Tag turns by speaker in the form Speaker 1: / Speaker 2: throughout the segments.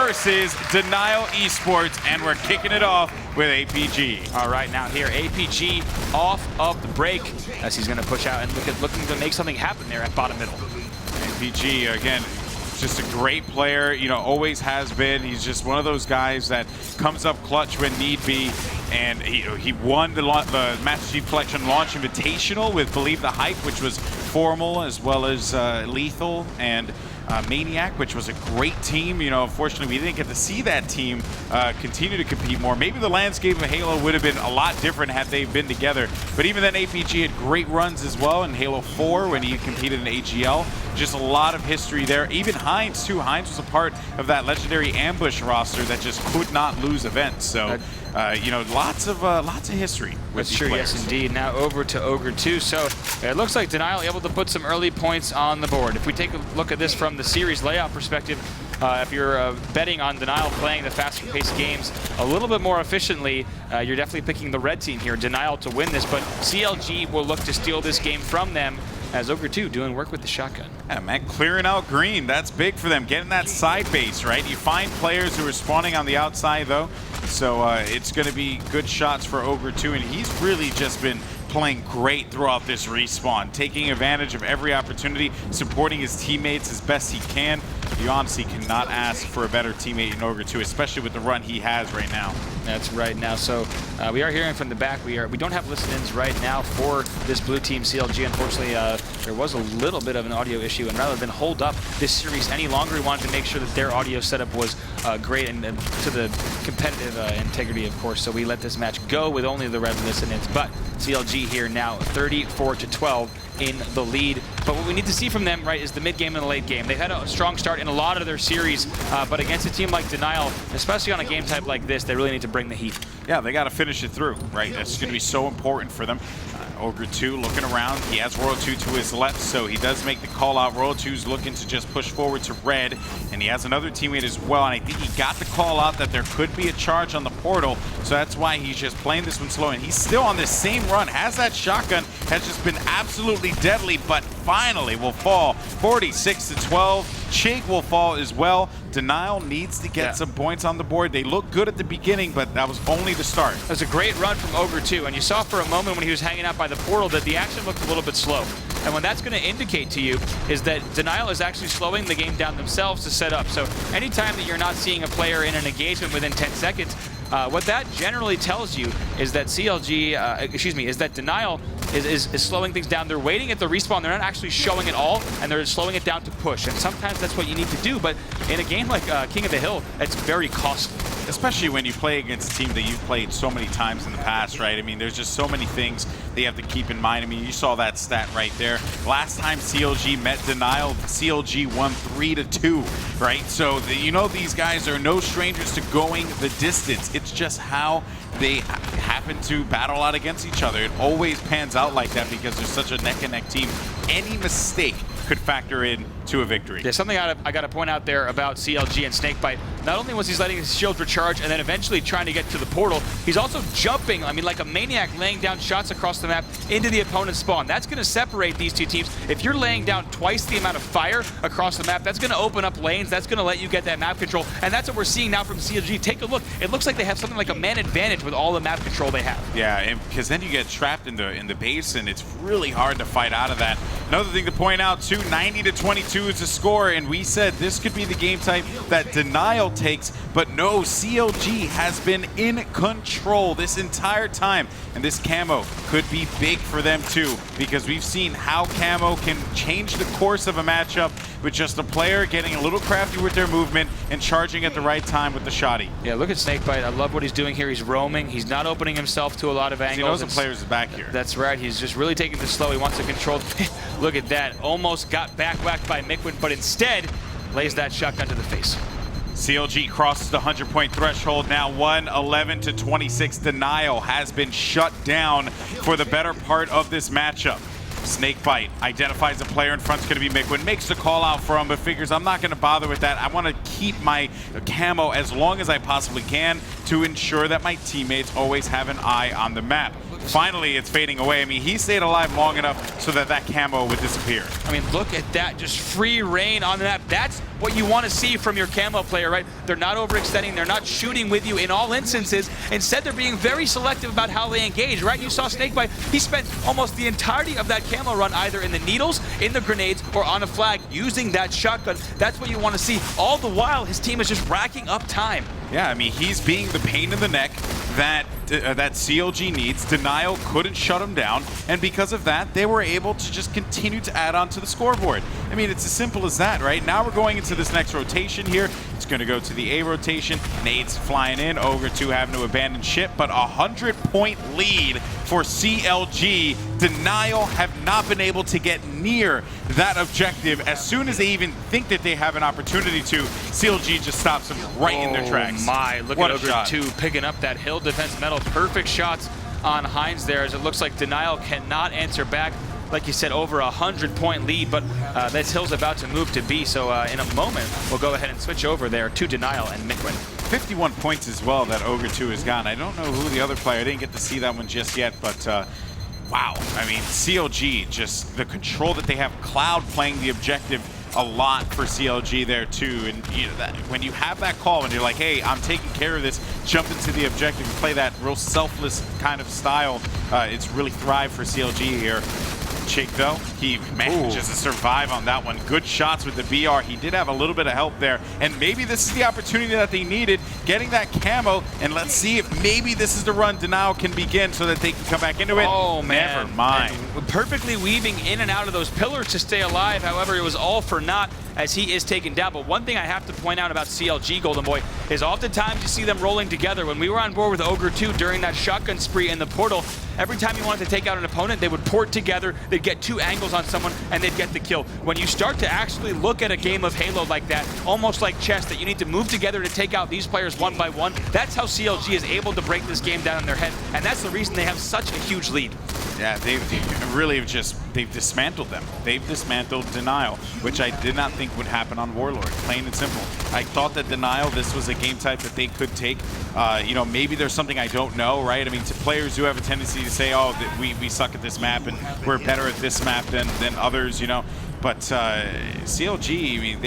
Speaker 1: versus Denial Esports, and we're kicking it off with APG.
Speaker 2: All right, now here, APG off of the break as he's going to push out and looking to make something happen there at bottom middle.
Speaker 1: APG, again, just a great player, you know, always has been. He's just one of those guys that comes up clutch when need be. And he won the Master Chief Collection Launch Invitational with Believe the Hype, which was formal, as well as Lethal and Maniac, which was a great team. You know, unfortunately, we didn't get to see that team continue to compete more. Maybe the landscape of Halo would have been a lot different had they been together. But even then, APG had great runs as well in Halo 4 when he competed in AGL. Just a lot of history there. Even Hines, too. Hines was a part of that legendary ambush roster that just could not lose events. So, you know, lots of history with these players.
Speaker 2: Yes, indeed. Now over to Ogre 2. So it looks like Denial able to put some early points on the board. If we take a look at this from the series layout perspective, if you're betting on Denial playing the faster-paced games a little bit more efficiently, you're definitely picking the red team here, Denial, to win this. But CLG will look to steal this game from them, as Ogre 2 doing work with the shotgun.
Speaker 1: Yeah, man, clearing out green, that's big for them. Getting that side base, right? You find players who are spawning on the outside, though, so it's going to be good shots for Ogre 2, and he's really just been playing great throughout this respawn, taking advantage of every opportunity, supporting his teammates as best he can. You honestly cannot ask for a better teammate in Ogre 2, especially with the run he has right now.
Speaker 2: That's right now. So we are hearing from the back. We don't have listen-ins right now for this blue team CLG. Unfortunately, there was a little bit of an audio issue, and rather than hold up this series any longer, we wanted to make sure that their audio setup was great and to the competitive integrity, of course. So we let this match go with only the red listen-ins. But CLG here now 34-12 in the lead. But what we need to see from them, right, is the mid-game and the late game. They've had a strong start in a lot of their series, but against a team like Denial, especially on a game type like this, they really need to bring the heat.
Speaker 1: Yeah, they got to finish it through, right? That's going to be so important for them. Ogre 2 looking around. He has Royal 2 to his left, so he does make the call out. Royal 2's looking to just push forward to red, and he has another teammate as well, and I think he got the call out that there could be a charge on the portal, so that's why he's just playing this one slow, and he's still on this same run, has that shotgun, has just been absolutely deadly, but finally will fall 46-12. Chig will fall as well. Denial needs to get some points on the board. They look good at the beginning, but that was only the start.
Speaker 2: That was a great run from Ogre 2, and you saw for a moment when he was hanging out by the portal that the action looked a little bit slow. And what that's going to indicate to you is that Denial is actually slowing the game down themselves to set up. So anytime that you're not seeing a player in an engagement within 10 seconds, what that generally tells you is that is that Denial is slowing things down. They're waiting at the respawn. They're not actually showing it all, and they're slowing it down to push. And sometimes that's what you need to do, but in a game like King of the Hill, it's very costly.
Speaker 1: Especially when you play against a team that you've played so many times in the past, right? I mean, there's just so many things that you have to keep in mind. I mean, you saw that stat right there. Last time CLG met Denial, CLG won 3-2, right? So, you know, these guys are no strangers to going the distance. It's just how they happen to battle out against each other. It always pans out like that because they're such a neck-and-neck team. Any mistake could factor in to a victory.
Speaker 2: There's something I got to point out there about CLG and Snakebite. Not only was he letting his shield recharge and then eventually trying to get to the portal, he's also jumping, I mean, like a maniac, laying down shots across the map into the opponent's spawn. That's going to separate these two teams. If you're laying down twice the amount of fire across the map, that's going to open up lanes. That's going to let you get that map control. And that's what we're seeing now from CLG. Take a look. It looks like they have something like a man advantage with all the map control they have.
Speaker 1: Yeah, because then you get trapped in the base, and it's really hard to fight out of that. Another thing to point out, too, 90-22 is the score, and we said this could be the game type that Denial takes, but no, CLG has been in control this entire time, and this camo could be big for them too, because we've seen how camo can change the course of a matchup with just a player getting a little crafty with their movement and charging at the right time with the shotty.
Speaker 2: Yeah, look at Snakebite. I love what he's doing here. He's roaming. He's not opening himself to a lot of angles.
Speaker 1: He knows the players are back here.
Speaker 2: That's right. He's just really taking this slow. He wants to control. Look at that. Almost got back whacked by Mikwin, but instead lays that shotgun to the face.
Speaker 1: CLG crosses the 100-point threshold now, 111-26. Denial has been shut down for the better part of this matchup. Snakebite identifies a player in front is going to be Mikwin, makes the call out for him, but figures I'm not going to bother with that. I want to keep my camo as long as I possibly can to ensure that my teammates always have an eye on the map. finally it's fading away. I mean, he stayed alive long enough so that that camo would disappear.
Speaker 2: I mean, look at that, just free reign on the map. That's what you want to see from your camo player, right? They're not overextending, they're not shooting with you in all instances. Instead, they're being very selective about how they engage, right? You saw Snakebite, he spent almost the entirety of that camo run either in the needles, in the grenades, or on a flag using that shotgun. That's what you want to see. All the while, his team is just racking up time.
Speaker 1: Yeah, I mean, he's being the pain in the neck that that CLG needs. Denial couldn't shut him down, and because of that, they were able to just continue to add on to the scoreboard. I mean, it's as simple as that, right? Now we're going into this next rotation here. It's going to go to the A rotation. Nade's flying in. Ogre 2 having to abandon ship, but 100-point lead for CLG. Denial have not been able to get near that objective. As soon as they even think that they have an opportunity to, CLG just stops them right in their tracks.
Speaker 2: My, look
Speaker 1: What
Speaker 2: at
Speaker 1: a
Speaker 2: Ogre
Speaker 1: shot.
Speaker 2: 2 picking up that hill defense medal. Perfect shots on Heinz there, as it looks like Denial cannot answer back. Like you said, over 100-point lead, but this hill's about to move to B, so in a moment, we'll go ahead and switch over there to Denial and Mikwin.
Speaker 1: 51 points as well that Ogre 2 has gotten. I don't know who the other player, I didn't get to see that one just yet, but wow. I mean, CLG, just the control that they have. Cloud playing the objective a lot for CLG there too, and you know, that, when you have that call and you're like, hey, I'm taking care of this, jump into the objective and play that real selfless kind of style, it's really thrived for CLG here. Chick though, he manages to survive on that one. Good shots with the BR. He did have a little bit of help there, and maybe this is the opportunity that they needed, getting that camo, and let's see if maybe this is the run Denial can begin so that they can come back into it.
Speaker 2: Oh man,
Speaker 1: never mind.
Speaker 2: And perfectly weaving in and out of those pillars to stay alive. However, it was all for naught as he is taken down. But one thing I have to point out about CLG, Golden Boy, is oftentimes you see them rolling together. When we were on board with Ogre 2 during that shotgun spree in the portal, every time you wanted to take out an opponent, they would port together, they'd get 2 angles on someone, and they'd get the kill. When you start to actually look at a game of Halo like that, almost like chess, that you need to move together to take out these players one by one, that's how CLG is able to break this game down in their head, and that's the reason they have such a huge lead.
Speaker 1: Yeah, they really have they've dismantled them. They've dismantled Denial, which I did not think would happen on Warlord, plain and simple. I thought that Denial, this was a game type that they could take. You know, maybe there's something I don't know, right? I mean, to players who have a tendency to say, oh, that we suck at this map and we're better at this map than others, you know. But CLG, I mean,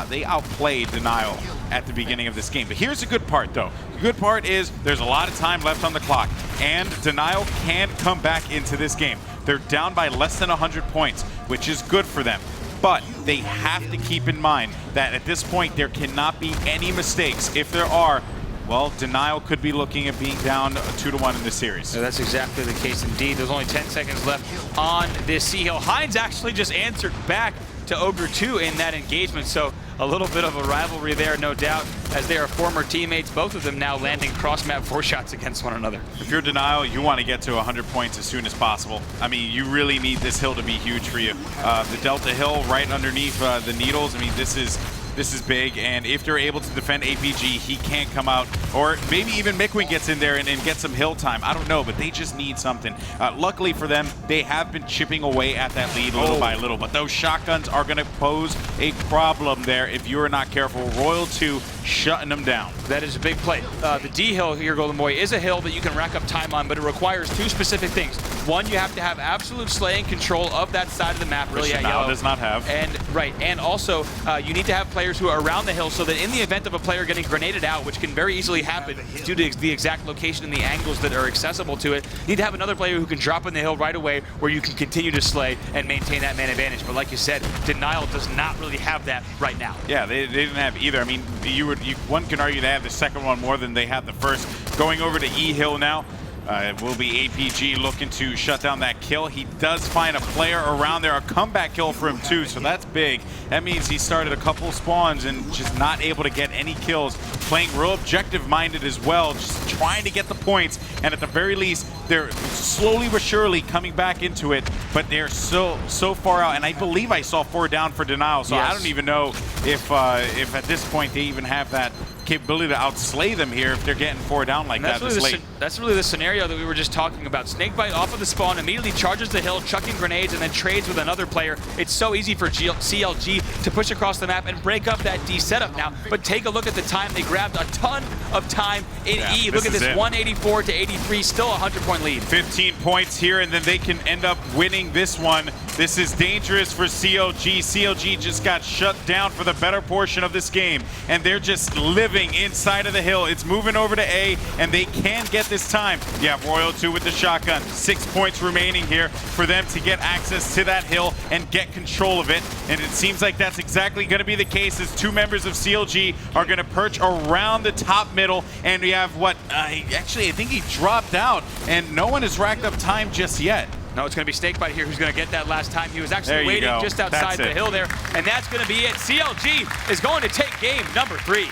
Speaker 1: they outplayed Denial at the beginning of this game. But here's the good part, though. The good part is there's a lot of time left on the clock, and Denial can come back into this game. They're down by less than 100 points, which is good for them. But they have to keep in mind that at this point there cannot be any mistakes. If there are, well, Denial could be looking at being down 2-1 in this series.
Speaker 2: So that's exactly the case indeed. There's only 10 seconds left on this C Hill. Heinz actually just answered back to Ogre 2 in that engagement, so a little bit of a rivalry there, no doubt, as they are former teammates, both of them now landing cross-map 4 shots against one another.
Speaker 1: If you're Denial, you want to get to 100 points as soon as possible. I mean, you really need this hill to be huge for you. The Delta Hill right underneath the needles, I mean, this is big, and if they're able to defend APG, he can't come out, or maybe even Mikwin gets in there and get some hill time. I don't know, but they just need something. Luckily for them, they have been chipping away at that lead little by little, but those shotguns are going to pose a problem there if you're not careful. Royal 2 shutting them down.
Speaker 2: That is a big play. The D hill here, Golden Boy, is a hill that you can rack up time on, but it requires 2 specific things. One, you have to have absolute slaying control of that side of the map, really at yellow.
Speaker 1: Does not have.
Speaker 2: And also, you need to have players who are around the hill so that in the event of a player getting grenaded out, which can very easily happen due to the exact location and the angles that are accessible to it, you need to have another player who can drop in the hill right away where you can continue to slay and maintain that man advantage. But like you said, Denial does not really have that right now.
Speaker 1: Yeah, they didn't have either. I mean, one can argue they have the second one more than they had the first. Going over to E Hill now. It will be APG looking to shut down that kill. He does find a player around there, a comeback kill for him too, so that's big. That means he started a couple spawns and just not able to get any kills. Playing real objective-minded as well, just trying to get the points, and at the very least, they're slowly but surely coming back into it, but they're so far out, and I believe I saw 4 down for Denial, so yes. I don't even know if at this point they even have that capability to outslay them here if they're getting 4 down like that this late.
Speaker 2: That's really the scenario that we were just talking about. Snakebite off of the spawn, immediately charges the hill, chucking grenades, and then trades with another player. It's so easy for CLG to push across the map and break up that D setup now. But take a look at the time. They grabbed a ton of time in E. Look at this, 184 to 83, still a 100-point lead.
Speaker 1: 15 points here, and then they can end up winning this one. This is dangerous for CLG. CLG just got shut down for the better portion of this game, and they're just living inside of the hill. It's moving over to A, and they can get this time. You have Royal 2 with the shotgun. 6 points remaining here for them to get access to that hill and get control of it, and it seems like that's exactly going to be the case as 2 members of CLG are going to perch around the top middle, and we have what, actually I think he dropped out, and no one has racked up time just yet.
Speaker 2: No, it's going to be Snakebite here who's going to get that last time. He was actually waiting just outside the hill there, and that's going to be it. CLG is going to take game number 3.